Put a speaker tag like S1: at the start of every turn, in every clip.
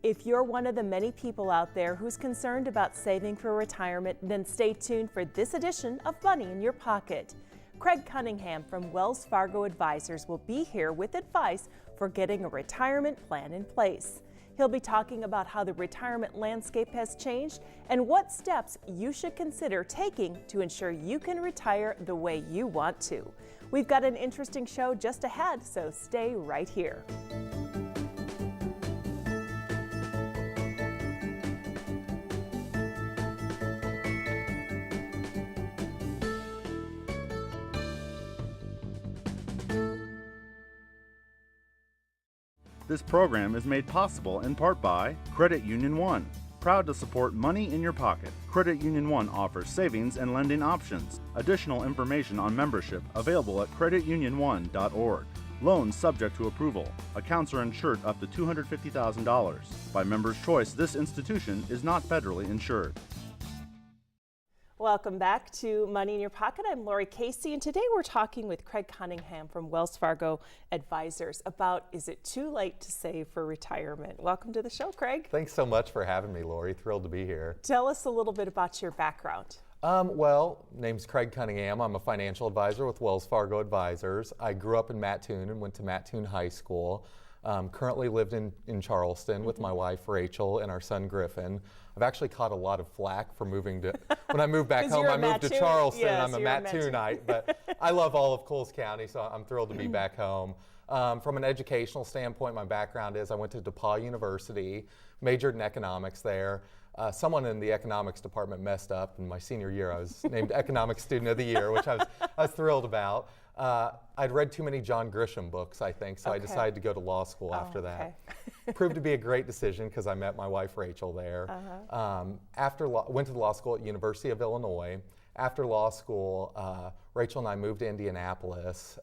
S1: If you're one of the many people out there who's concerned about saving for retirement, then stay tuned for this edition of Money in Your Pocket. Craig Cunningham from Wells Fargo Advisors will be here with advice for getting a retirement plan in place. He'll be talking about how the retirement landscape has changed and what steps you should consider taking to ensure you can retire the way you want to. We've got an interesting show just ahead, so stay right here.
S2: This program is made possible in part by Credit Union One. Proud to support Money in Your Pocket. Credit Union One offers savings and lending options. Additional information on membership available at creditunion1.org. Loans subject to approval. Accounts are insured up to $250,000. By member's choice, this institution is not federally insured.
S1: Welcome back to Money in Your Pocket. I'm Lori Casey, and today we're talking with Craig Cunningham from Wells Fargo Advisors about, is it too late to save for retirement? Welcome to the show, Craig.
S3: Thanks so much for having me, Lori. Thrilled to be here.
S1: Tell us a little bit about your background.
S3: Well, name's Craig Cunningham. I'm a financial advisor with Wells Fargo Advisors. I grew up in Mattoon and went to Mattoon High School. Currently lived in Charleston with my wife, Rachel, and our son, Griffin. I've actually caught a lot of flack for moving to, when I moved back home, I moved to Charleston. Yes, I'm a Mattoonite, but I love all of Coles County, so I'm thrilled to be back home. From an educational standpoint, my background is I went to DePauw University, majored in economics there. Someone in the economics department messed up. In my senior year, I was named Economics Student of the Year, which I was thrilled about. I'd read too many John Grisham books, I think, so I decided to go to law school after that. Proved to be a great decision because I met my wife Rachel there. Went to law school at University of Illinois. After law school, Rachel and I moved to Indianapolis.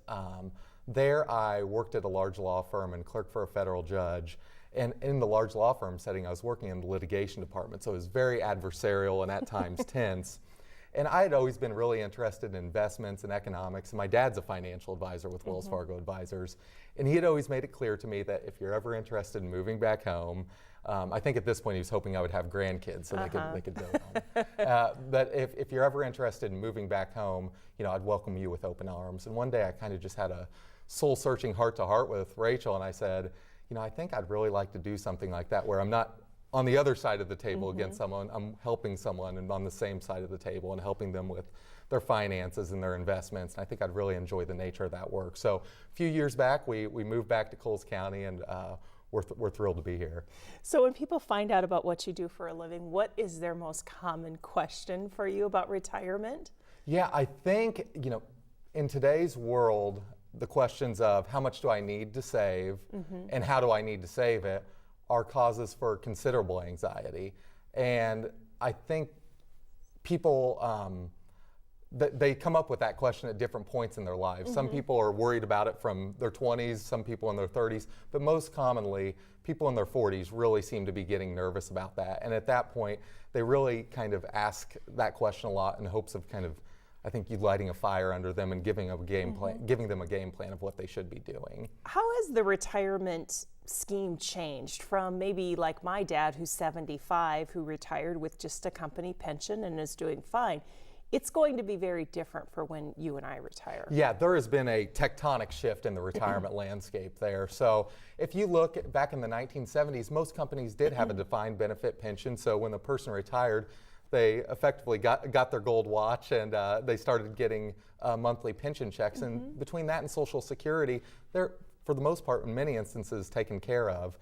S3: There I worked at a large law firm and clerked for a federal judge. And in the large law firm setting, I was working in the litigation department, so it was very adversarial and at times tense. And I had always been really interested in investments and economics. And my dad's a financial advisor with Wells Fargo Advisors. And he had always made it clear to me that if you're ever interested in moving back home, I think at this point he was hoping I would have grandkids so they could go home. But if you're ever interested in moving back home, you know, I'd welcome you with open arms. And one day I kind of just had a soul-searching heart-to-heart with Rachel, and I said, you know, I think I'd really like to do something like that where I'm not on the other side of the table against someone, I'm helping someone and on the same side of the table and helping them with their finances and their investments. And I think I'd really enjoy the nature of that work. So a few years back, we moved back to Coles County, and we're thrilled to be here.
S1: So when people find out about what you do for a living, what is their most common question for you about retirement? Yeah,
S3: I think, you know, in today's world, the questions of how much do I need to save and how do I need to save it are causes for considerable anxiety. And I think people, they come up with that question at different points in their lives. Some people are worried about it from their 20s, some people in their 30s, but most commonly, people in their 40s really seem to be getting nervous about that. And at that point, they really kind of ask that question a lot in hopes of kind of, I think, you lighting a fire under them and giving them a game plan of what they should be doing.
S1: How has the retirement scheme changed from maybe like my dad, who's 75, who retired with just a company pension and is doing fine? It's going to be very different for when you and I retire.
S3: Yeah, there has been a tectonic shift in the retirement landscape there. So if you look back in the 1970s, most companies did have a defined benefit pension. So when the person retired, they effectively got their gold watch, and they started getting monthly pension checks. And between that and Social Security, they're, for the most part, in many instances, taken care of.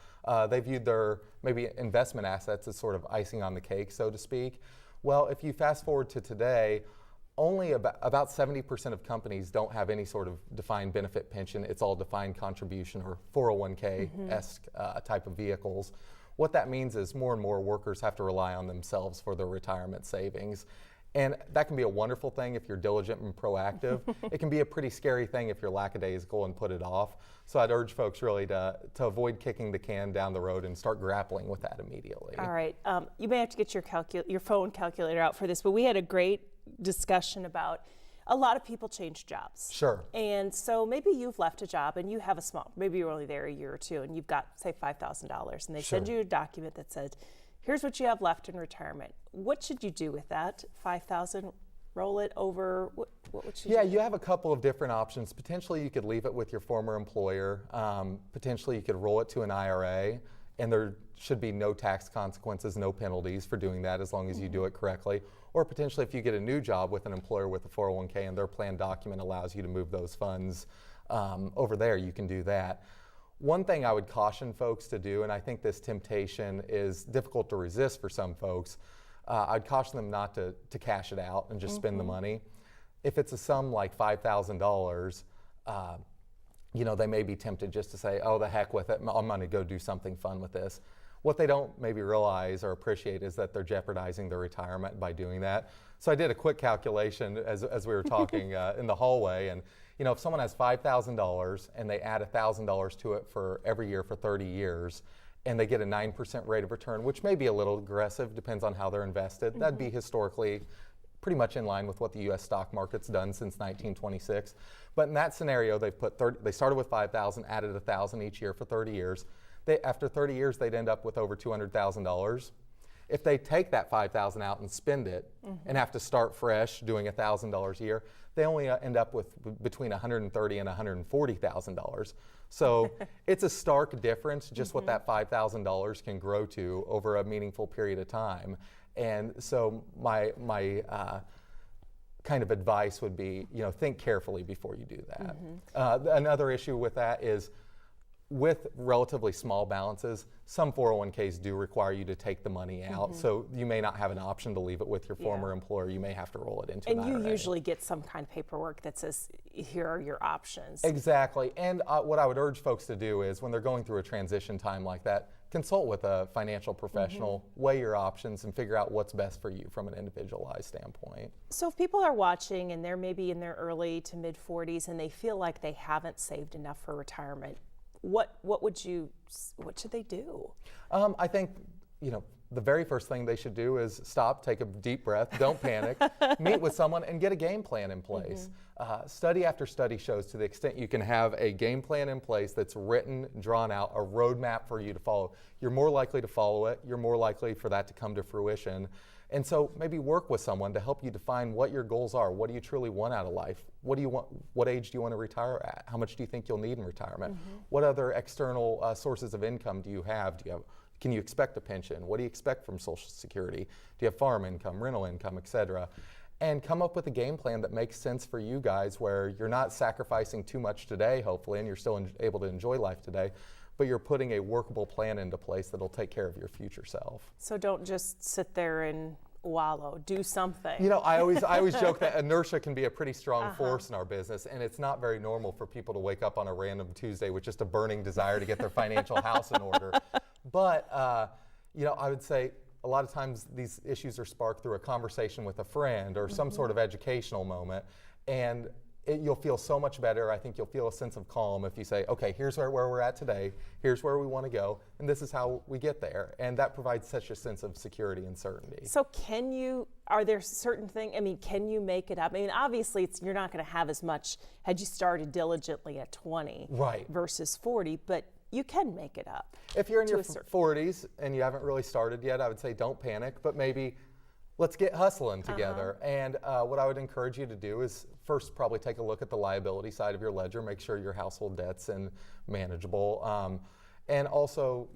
S3: They viewed their maybe investment assets as sort of icing on the cake, so to speak. Well, if you fast forward to today, only about 70% of companies don't have any sort of defined benefit pension. It's all defined contribution or 401k-esque type of vehicles. What that means is more and more workers have to rely on themselves for their retirement savings. And that can be a wonderful thing if you're diligent and proactive. It can be a pretty scary thing if you're lackadaisical and put it off. So I'd urge folks really to avoid kicking the can down the road and start grappling with that immediately.
S1: All right. You may have to get your phone calculator out for this, but we had a great discussion about a lot of people change jobs.
S3: Sure.
S1: And so maybe you've left a job and you have a small, maybe you're only there a year or two and you've got, say, $5,000 and they
S3: Sure.
S1: send you a document that says, here's what you have left in retirement. What should you do with that $5,000? Roll it over? What would you do?
S3: You have a couple of different options. Potentially you could leave it with your former employer. Potentially you could roll it to an IRA, and there should be no tax consequences, no penalties for doing that as long as you do it correctly. Or potentially if you get a new job with an employer with a 401k and their plan document allows you to move those funds over there, you can do that. One thing I would caution folks to do, and I think this temptation is difficult to resist for some folks, I'd caution them not to cash it out and just spend the money. If it's a sum like $5,000, they may be tempted just to say, oh, the heck with it, I'm going to go do something fun with this. What they don't maybe realize or appreciate is that they're jeopardizing their retirement by doing that. So I did a quick calculation as we were talking in the hallway, and if someone has $5,000 and they add $1,000 to it for every year for 30 years, and they get a 9% rate of return, which may be a little aggressive, depends on how they're invested. That'd be historically pretty much in line with what the U.S. stock market's done since 1926. But in that scenario, they started with $5,000, added $1,000 each year for 30 years. After 30 years, they'd end up with over $200,000. If they take that $5,000 out and spend it and have to start fresh doing $1,000 a year, they only end up with between $130,000 and $140,000. So it's a stark difference just what that $5,000 can grow to over a meaningful period of time. And so my kind of advice would be, think carefully before you do that. Another issue with that is with relatively small balances, some 401ks do require you to take the money out, so you may not have an option to leave it with your former employer. You may have to roll it into an IRA.
S1: And you usually get some kind of paperwork that says, here are your options.
S3: Exactly. And what I would urge folks to do is when they're going through a transition time like that, consult with a financial professional, weigh your options, and figure out what's best for you from an individualized standpoint.
S1: So if people are watching and they're maybe in their early to mid 40s and they feel like they haven't saved enough for retirement, what should they do?
S3: I think, the very first thing they should do is stop, take a deep breath, don't panic, meet with someone and get a game plan in place. Study after study shows to the extent you can have a game plan in place that's written, drawn out, a roadmap for you to follow, you're more likely to follow it, you're more likely for that to come to fruition. And so maybe work with someone to help you define what your goals are. What do you truly want out of life? What do you want? What age do you want to retire at? How much do you think you'll need in retirement? What other external sources of income do you have? Can you expect a pension? What do you expect from Social Security? Do you have farm income, rental income, et cetera? And come up with a game plan that makes sense for you guys where you're not sacrificing too much today, hopefully, and you're still able to enjoy life today, but you're putting a workable plan into place that'll take care of your future self.
S1: So don't just sit there and wallow, do something.
S3: I always joke that inertia can be a pretty strong force in our business, and it's not very normal for people to wake up on a random Tuesday with just a burning desire to get their financial house in order. But, I would say a lot of times these issues are sparked through a conversation with a friend or some sort of educational moment, and you'll feel so much better. I think you'll feel a sense of calm if you say, okay, here's where we're at today, here's where we want to go, and this is how we get there. And that provides such a sense of security and certainty.
S1: So are there certain things, can you make it up? Obviously you're not going to have as much had you started diligently at 20 versus 40, but you can make it up.
S3: If you're in your 40s and you haven't really started yet, I would say don't panic, but maybe let's get hustling together. And what I would encourage you to do is first probably take a look at the liability side of your ledger, make sure your household debt's manageable. And also,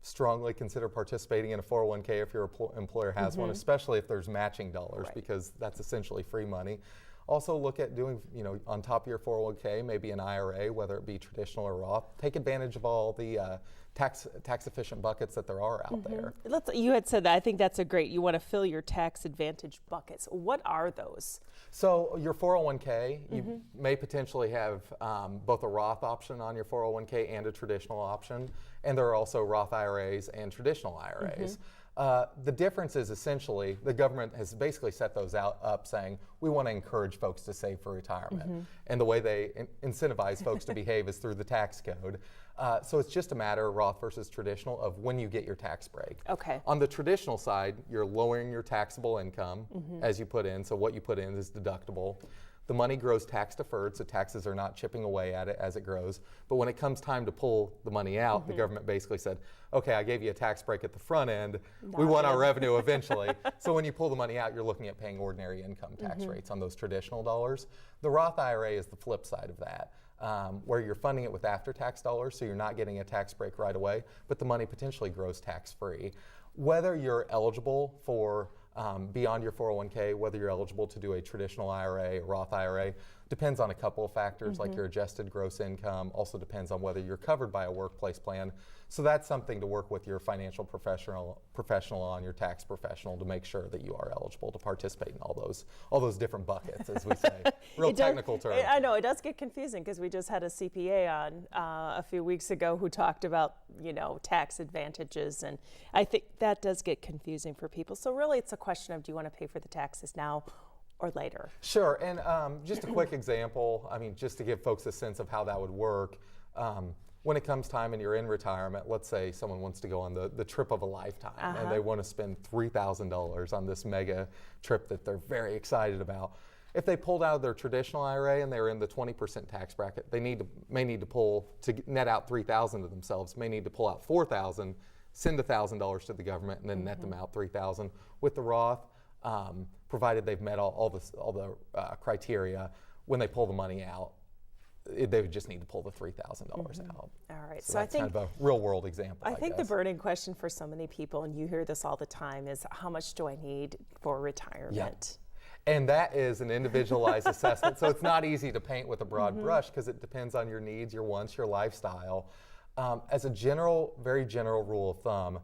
S3: strongly consider participating in a 401k if your employer has one, especially if there's matching dollars, because that's essentially free money. Also look at doing, on top of your 401k, maybe an IRA, whether it be traditional or Roth. Take advantage of all the tax-efficient buckets that there are out there.
S1: You had said that. I think that's you want to fill your tax advantage buckets. What are those?
S3: So your 401k, you may potentially have both a Roth option on your 401k and a traditional option. And there are also Roth IRAs and traditional IRAs. The difference is essentially the government has basically set those up saying we want to encourage folks to save for retirement. And the way they incentivize folks to behave is through the tax code. So it's just a matter, Roth versus traditional, of when you get your tax break.
S1: Okay.
S3: On the traditional side, you're lowering your taxable income as you put in, so what you put in is deductible. The money grows tax deferred, so taxes are not chipping away at it as it grows. But when it comes time to pull the money out, the government basically said, okay, I gave you a tax break at the front end. We want our revenue eventually. So when you pull the money out, you're looking at paying ordinary income tax rates on those traditional dollars. The Roth IRA is the flip side of that, where you're funding it with after-tax dollars, so you're not getting a tax break right away, but the money potentially grows tax-free. Whether you're eligible for beyond your 401k, whether you're eligible to do a traditional IRA, a Roth IRA, depends on a couple of factors like your adjusted gross income, also depends on whether you're covered by a workplace plan. So that's something to work with your financial professional on, your tax professional, to make sure that you are eligible to participate in all those different buckets, as we say. Real technical term.
S1: I know, it does get confusing because we just had a CPA on a few weeks ago who talked about, tax advantages, and I think that does get confusing for people. So really it's a question of, do you want to pay for the taxes now or later?
S3: Sure, and just a quick example, just to give folks a sense of how that would work. When it comes time and you're in retirement, let's say someone wants to go on the trip of a lifetime and they want to spend $3,000 on this mega trip that they're very excited about. If they pulled out of their traditional IRA and they were in the 20% tax bracket, they may need to pull, to net out $3,000 to themselves, may need to pull out $4,000, send $1,000 to the government, and then net them out $3,000. With the Roth, provided they've met all the criteria, when they pull the money out, they would just need to pull the $3,000 out.
S1: All right.
S3: So that's kind of a real world example.
S1: I think the burning question for so many people, and you hear this all the time, is how much do I need for retirement?
S3: Yeah. And that is an individualized assessment. So it's not easy to paint with a broad brush because it depends on your needs, your wants, your lifestyle. As a very general rule of thumb,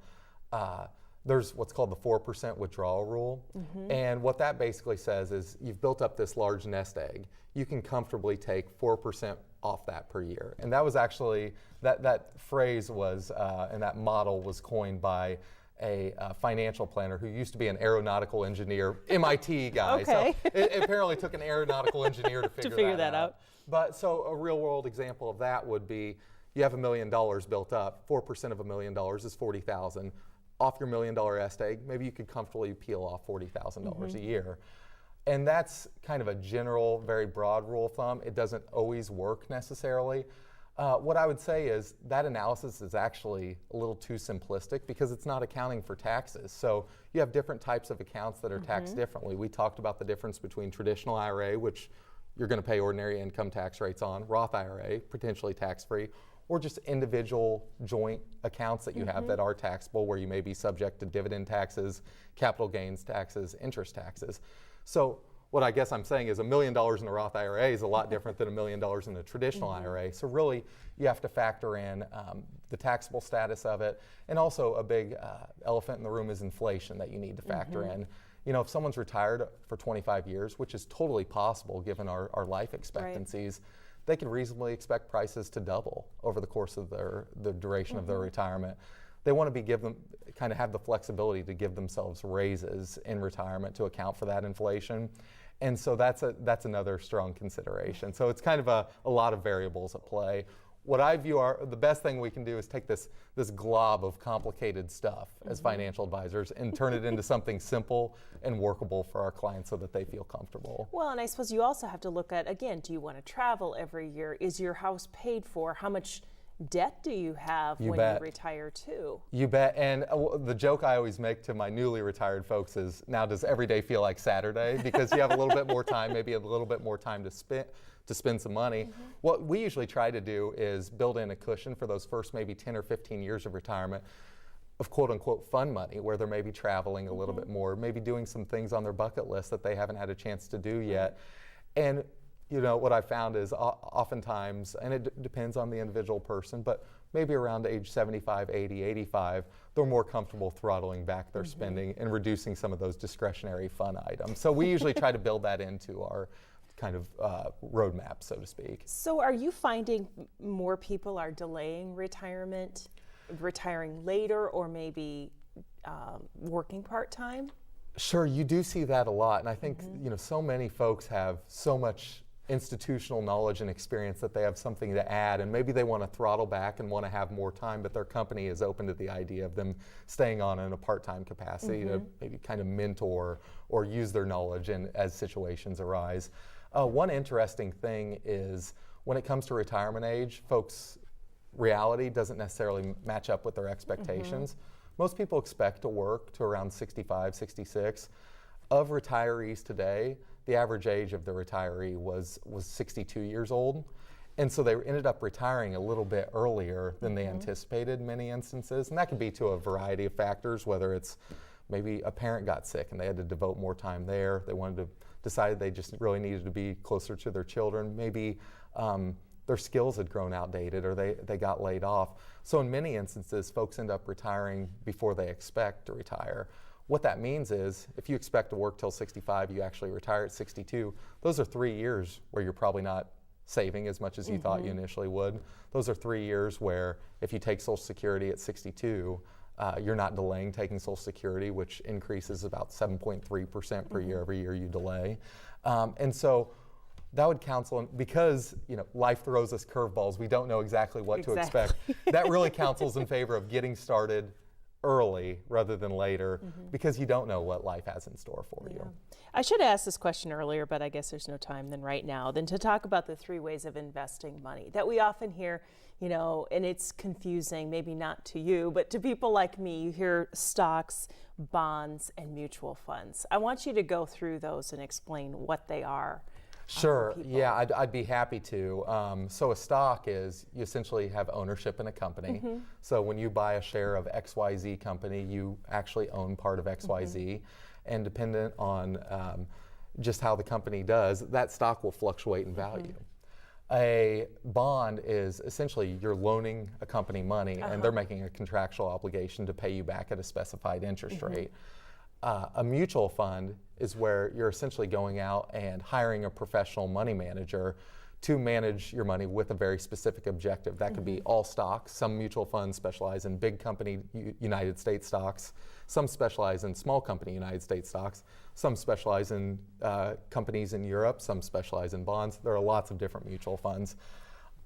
S3: there's what's called the 4% withdrawal rule. And what that basically says is you've built up this large nest egg. You can comfortably take 4% off that per year. And that was actually, that phrase was, and that model was coined by a financial planner who used to be an aeronautical engineer, MIT guy.
S1: Okay.
S3: So it apparently took an aeronautical engineer to figure that out. But so a real world example of that would be, you have $1 million built up, 4% of $1 million is $40,000. Off your $1 million nest egg, maybe you could comfortably peel off $40,000 a year. And that's kind of a general, very broad rule of thumb. It doesn't always work necessarily. What I would say is that analysis is actually a little too simplistic because it's not accounting for taxes. So you have different types of accounts that are taxed differently. We talked about the difference between traditional IRA, which you're going to pay ordinary income tax rates on, Roth IRA, potentially tax-free, or just individual joint accounts that you have that are taxable, where you may be subject to dividend taxes, capital gains taxes, interest taxes. So what I guess I'm saying is $1 million in a Roth IRA is a lot different than $1 million in a traditional IRA. So really, you have to factor in the taxable status of it, and also a big elephant in the room is inflation that you need to factor in. If someone's retired for 25 years, which is totally possible given our life expectancies, they can reasonably expect prices to double over the course of the duration of their retirement. They want to have the flexibility to give themselves raises in retirement to account for that inflation. And so that's another strong consideration. So it's kind of a lot of variables at play. What I view the best thing we can do is take this glob of complicated stuff as financial advisors and turn it into something simple and workable for our clients so that they feel comfortable.
S1: Well, and I suppose you also have to look at, again, do you want to travel every year? Is your house paid for? How much debt do you have when you retire too?
S3: You bet. And the joke I always make to my newly retired folks is, now does every day feel like Saturday? Because you have a little bit more time, maybe a little bit more time to spend some money. What we usually try to do is build in a cushion for those first maybe 10 or 15 years of retirement of quote unquote fun money, where they're maybe traveling a little bit more, maybe doing some things on their bucket list that they haven't had a chance to do yet. And what I found is oftentimes, and it depends on the individual person, but maybe around age 75, 80, 85, they're more comfortable throttling back their spending and reducing some of those discretionary fun items. So we usually try to build that into our kind of roadmap, so to speak.
S1: So are you finding more people are delaying retirement, retiring later, or maybe working part-time?
S3: Sure, you do see that a lot. And I think, so many folks have so much institutional knowledge and experience that they have something to add, and maybe they want to throttle back and want to have more time, but their company is open to the idea of them staying on in a part-time capacity to maybe kind of mentor or use their knowledge as situations arise. One interesting thing is when it comes to retirement age, folks' reality doesn't necessarily match up with their expectations. Most people expect to work to around 65, 66. Of retirees today, the average age of the retiree was 62 years old. And so they ended up retiring a little bit earlier than they anticipated in many instances. And that could be to a variety of factors, whether it's maybe a parent got sick and they had to devote more time there. They decided they just really needed to be closer to their children. Maybe their skills had grown outdated or they got laid off. So in many instances, folks end up retiring before they expect to retire. What that means is if you expect to work till 65, you actually retire at 62. Those are 3 years where you're probably not saving as much as you thought you initially would. Those are 3 years where if you take Social Security at 62, you're not delaying taking Social Security, which increases about 7.3% per year every year you delay. And so that would counsel, because life throws us curveballs, we don't know exactly what to expect. That really counsels in favor of getting started early rather than later, because you don't know what life has in store for you.
S1: I should have asked this question earlier, but I guess there's no time than right now than to talk about the 3 ways of investing money that we often hear, and it's confusing, maybe not to you, but to people like me. You hear stocks, bonds, and mutual funds. I want you to go through those and explain what they are.
S3: Sure, yeah, I'd be happy to. So a stock is, you essentially have ownership in a company. So when you buy a share of XYZ company, you actually own part of XYZ. And dependent on just how the company does, that stock will fluctuate in value. A bond is essentially you're loaning a company money and they're making a contractual obligation to pay you back at a specified interest rate. A mutual fund is where you're essentially going out and hiring a professional money manager to manage your money with a very specific objective. That could be all stocks. Some mutual funds specialize in big company United States stocks. Some specialize in small company United States stocks. Some specialize in companies in Europe. Some specialize in bonds. There are lots of different mutual funds.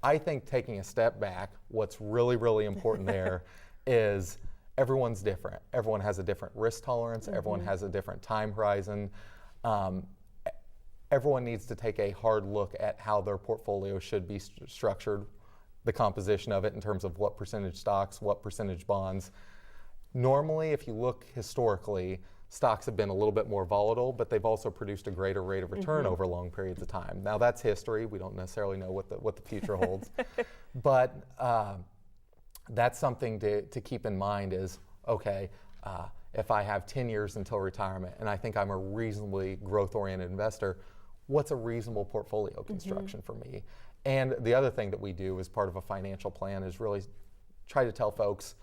S3: I think taking a step back, what's really, really important there is everyone's different. Everyone has a different risk tolerance. Everyone has a different time horizon. Everyone needs to take a hard look at how their portfolio should be structured, the composition of it in terms of what percentage stocks, what percentage bonds. Normally, if you look historically, stocks have been a little bit more volatile, but they've also produced a greater rate of return over long periods of time. Now that's history. We don't necessarily know what the future holds. But that's something to keep in mind is, okay, if I have 10 years until retirement and I think I'm a reasonably growth-oriented investor, what's a reasonable portfolio construction for me? And the other thing that we do as part of a financial plan is really try to tell folks,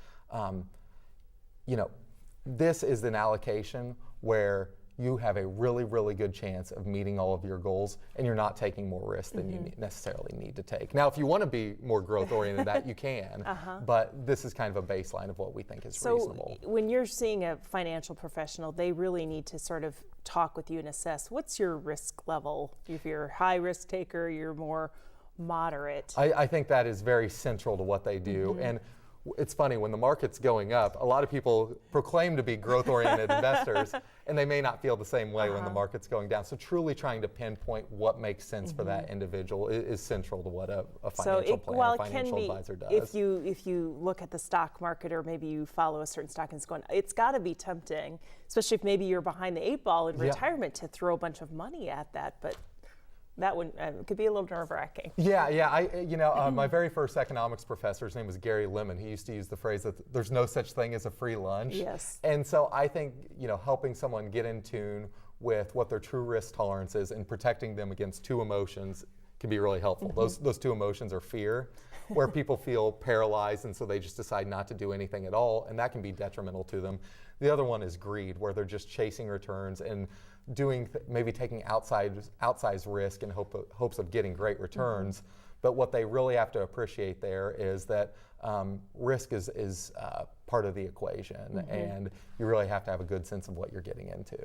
S3: this is an allocation where you have a really, really good chance of meeting all of your goals and you're not taking more risk than you necessarily need to take. Now, if you want to be more growth-oriented that you can, but this is kind of a baseline of what we think is reasonable.
S1: So when you're seeing a financial professional, they really need to sort of talk with you and assess what's your risk level. If you're a high risk taker, you're more moderate.
S3: I think that is very central to what they do. And it's funny, when the market's going up, a lot of people proclaim to be growth-oriented investors, and they may not feel the same way when the market's going down. So truly trying to pinpoint what makes sense for that individual is central to what a financial planner, financial advisor does.
S1: If you look at the stock market, or maybe you follow a certain stock and it's got to be tempting, especially if maybe you're behind the 8 ball in retirement, to throw a bunch of money at that. But that would could be a little nerve-wracking. Yeah.
S3: My very first economics professor, his name was Gary Lemon. He used to use the phrase that there's no such thing as a free lunch.
S1: Yes.
S3: And so I think helping someone get in tune with what their true risk tolerance is and protecting them against 2 emotions can be really helpful. Those 2 emotions are fear, where people feel paralyzed and so they just decide not to do anything at all, and that can be detrimental to them. The other one is greed, where they're just chasing returns and maybe taking outsized risk in hopes of getting great returns, But what they really have to appreciate there is that risk is part of the equation, and you really have to have a good sense of what you're getting into.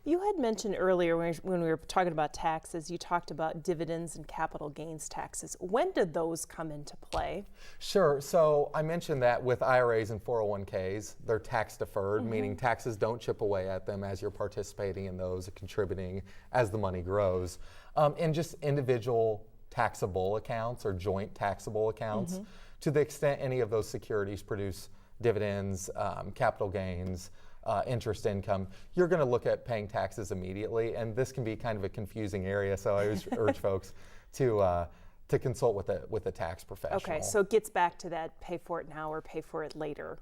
S1: You had mentioned earlier when we were talking about taxes, you talked about dividends and capital gains taxes. When did those come into play?
S3: Sure. So I mentioned that with IRAs and 401ks, they're tax deferred, meaning taxes don't chip away at them as you're participating in those, contributing as the money grows. And just individual taxable accounts or joint taxable accounts, to the extent any of those securities produce dividends, capital gains, interest income, you're going to look at paying taxes immediately, and this can be kind of a confusing area, so I always urge folks to consult with a tax professional.
S1: Okay, so it gets back to that pay for it now or pay for it later.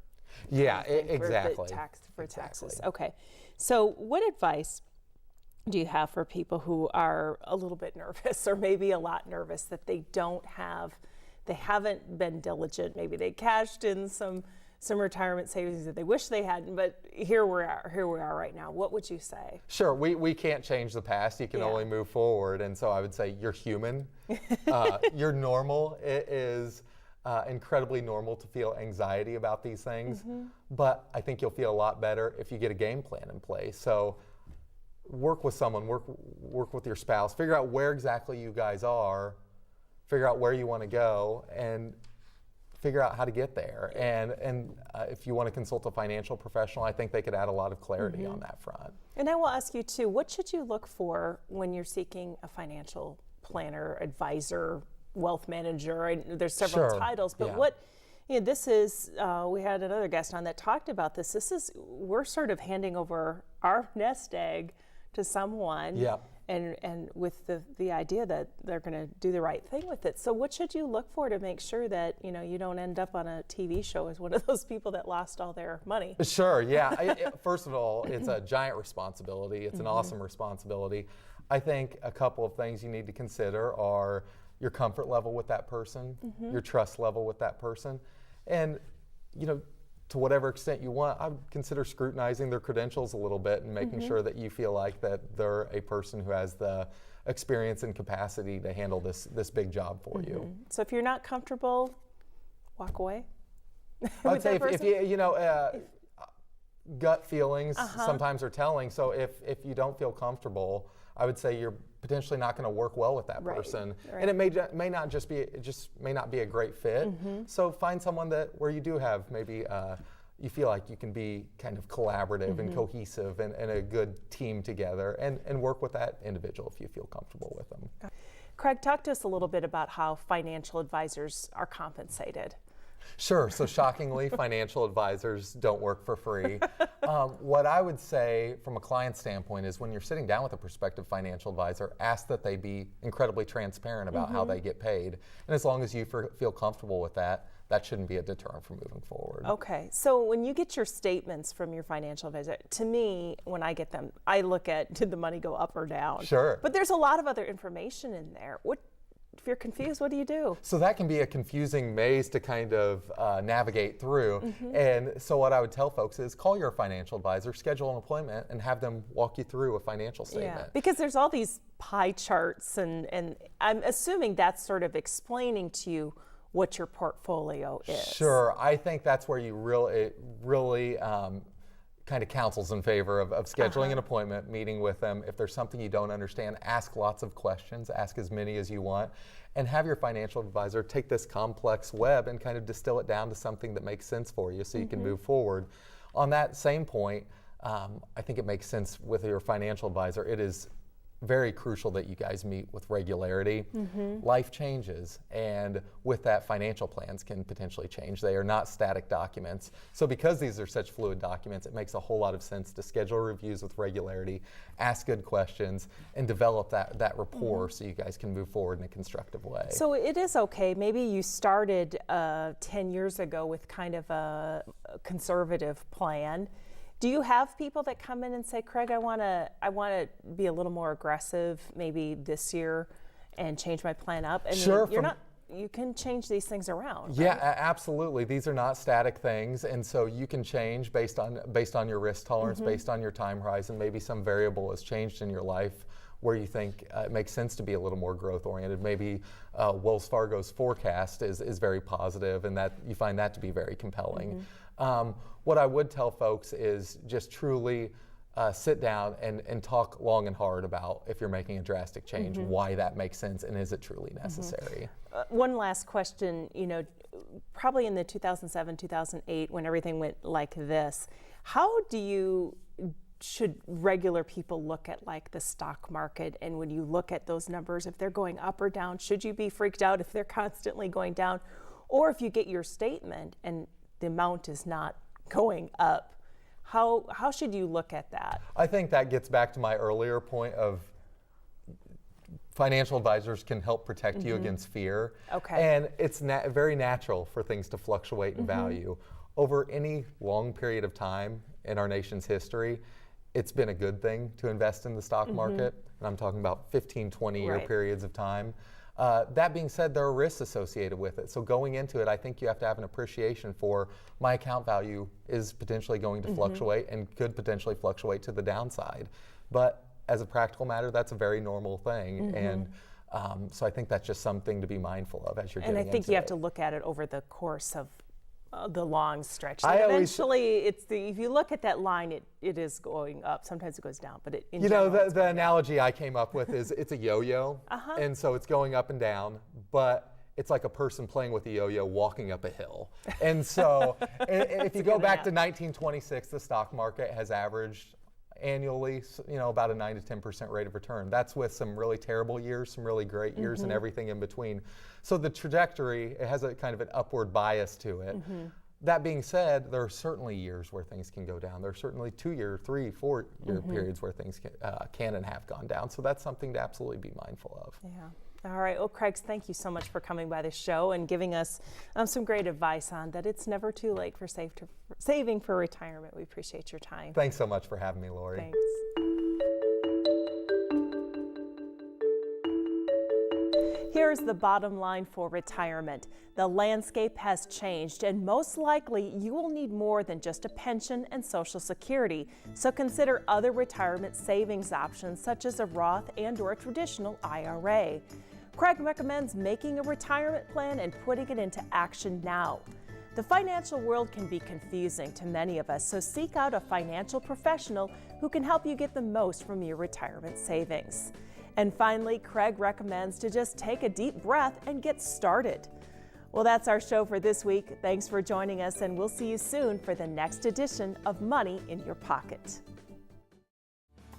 S3: Yeah,
S1: exactly. For taxes. Okay, so what advice do you have for people who are a little bit nervous or maybe a lot nervous that they haven't been diligent, maybe they cashed in some retirement savings that they wish they hadn't, but here we are right now. What would you say?
S3: Sure, we can't change the past. You can only move forward, and so I would say you're human. You're normal. It is incredibly normal to feel anxiety about these things, but I think you'll feel a lot better if you get a game plan in place. So work with someone, work with your spouse, figure out where exactly you guys are, figure out where you want to go, and figure out how to get there. And if you want to consult a financial professional, I think they could add a lot of clarity on that front.
S1: And I will ask you too, what should you look for when you're seeking a financial planner, advisor, wealth manager? There's several titles, but what, this is, we had another guest on that talked about this. We're sort of handing over our nest egg to someone. And with the idea that they're going to do the right thing with it. So what should you look for to make sure that you don't end up on a TV show as one of those people that lost all their money?
S3: Sure, yeah. First of all, it's a giant responsibility. It's an awesome responsibility. I think a couple of things you need to consider are your comfort level with that person, your trust level with that person, and to whatever extent you want, I would consider scrutinizing their credentials a little bit and making sure that you feel like that they're a person who has the experience and capacity to handle this big job for you.
S1: So if you're not comfortable, walk away.
S3: I'd say if you gut feelings sometimes are telling. So if you don't feel comfortable, I would say you're potentially not going to work well with that person, and it may not be a great fit. So find someone where you do have maybe you feel like you can be kind of collaborative and cohesive and a good team together, and work with that individual if you feel comfortable with them.
S1: Craig, talk to us a little bit about how financial advisors are compensated.
S3: Sure. So shockingly, financial advisors don't work for free. What I would say from a client standpoint is when you're sitting down with a prospective financial advisor, ask that they be incredibly transparent about how they get paid. And as long as you feel comfortable with that, that shouldn't be a deterrent from moving forward.
S1: Okay. So when you get your statements from your financial advisor, to me, when I get them, I look at, did the money go up or down?
S3: Sure.
S1: But there's a lot of other information in there. If you're confused, what do you do?
S3: So that can be a confusing maze to kind of navigate through. And so what I would tell folks is call your financial advisor, schedule an appointment, and have them walk you through a financial statement.
S1: Yeah, because there's all these pie charts, and I'm assuming that's sort of explaining to you what your portfolio is.
S3: Sure. I think that's where you really kind of counsels in favor of scheduling an appointment, meeting with them. If there's something you don't understand, ask lots of questions, ask as many as you want, and have your financial advisor take this complex web and kind of distill it down to something that makes sense for you so you can move forward. On that same point, I think it makes sense with your financial advisor. It is very crucial that you guys meet with regularity. Life changes, and with that, financial plans can potentially change. They are not static documents. So because these are such fluid documents, it makes a whole lot of sense to schedule reviews with regularity, ask good questions, and develop that rapport so you guys can move forward in a constructive way.
S1: So it is okay. Maybe you started 10 years ago with kind of a conservative plan. Do you have people that come in and say, Craig, I want to be a little more aggressive maybe this year and change my plan up? And
S3: sure.
S1: You can change these things around.
S3: Yeah,
S1: right?
S3: Absolutely. These are not static things, and so you can change based on your risk tolerance, based on your time horizon. Maybe some variable has changed in your life where you think it makes sense to be a little more growth oriented. Maybe Wells Fargo's forecast is very positive, and that you find that to be very compelling. What I would tell folks is just truly sit down and talk long and hard about, if you're making a drastic change, why that makes sense and is it truly necessary.
S1: One last question, you know, probably in the 2007, 2008, when everything went like this, how should regular people look at like the stock market? And when you look at those numbers, if they're going up or down, should you be freaked out if they're constantly going down? Or if you get your statement and the amount is not going up, how should you look at that?
S3: I think that gets back to my earlier point of financial advisors can help protect you against fear.
S1: Okay.
S3: And it's very natural for things to fluctuate in value. Over any long period of time in our nation's history, it's been a good thing to invest in the stock market. And I'm talking about 15, 20-year periods of time. That being said, there are risks associated with it. So going into it, I think you have to have an appreciation for my account value is potentially going to fluctuate and could potentially fluctuate to the downside. But as a practical matter, that's a very normal thing. And so I think that's just something to be mindful of as you're getting into it.
S1: And I think you have to look at it over the course of the long stretch. Eventually, if you look at that line, it is going up. Sometimes it goes down, but in general,
S3: the analogy I came up with is it's a yo-yo, and so it's going up and down, but it's like a person playing with a yo-yo walking up a hill. And so if you go back to 1926, the stock market has averaged annually, about a 9 to 10% rate of return. That's with some really terrible years, some really great years, and everything in between. So the trajectory, it has a kind of an upward bias to it. That being said, there are certainly years where things can go down. There are certainly 2-year, 3, 4-year periods where things can and have gone down. So that's something to absolutely be mindful of.
S1: Yeah. All right. Well, Craig, thank you so much for coming by the show and giving us some great advice on that it's never too late for saving for retirement. We appreciate your time.
S3: Thanks so much for having me, Lori.
S1: Thanks. Here's the bottom line for retirement. The landscape has changed, and most likely you will need more than just a pension and Social Security. So consider other retirement savings options such as a Roth and/or a traditional IRA. Craig recommends making a retirement plan and putting it into action now. The financial world can be confusing to many of us, so seek out a financial professional who can help you get the most from your retirement savings. And finally, Craig recommends to just take a deep breath and get started. Well, that's our show for this week. Thanks for joining us, and we'll see you soon for the next edition of Money in Your Pocket.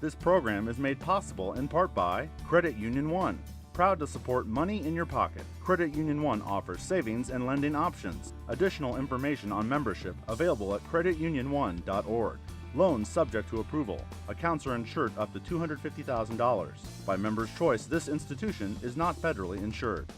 S2: This program is made possible in part by Credit Union One. Proud to support Money in Your Pocket. Credit Union One offers savings and lending options. Additional information on membership available at creditunion1.org. Loans subject to approval. Accounts are insured up to $250,000. By Members' Choice, this institution is not federally insured.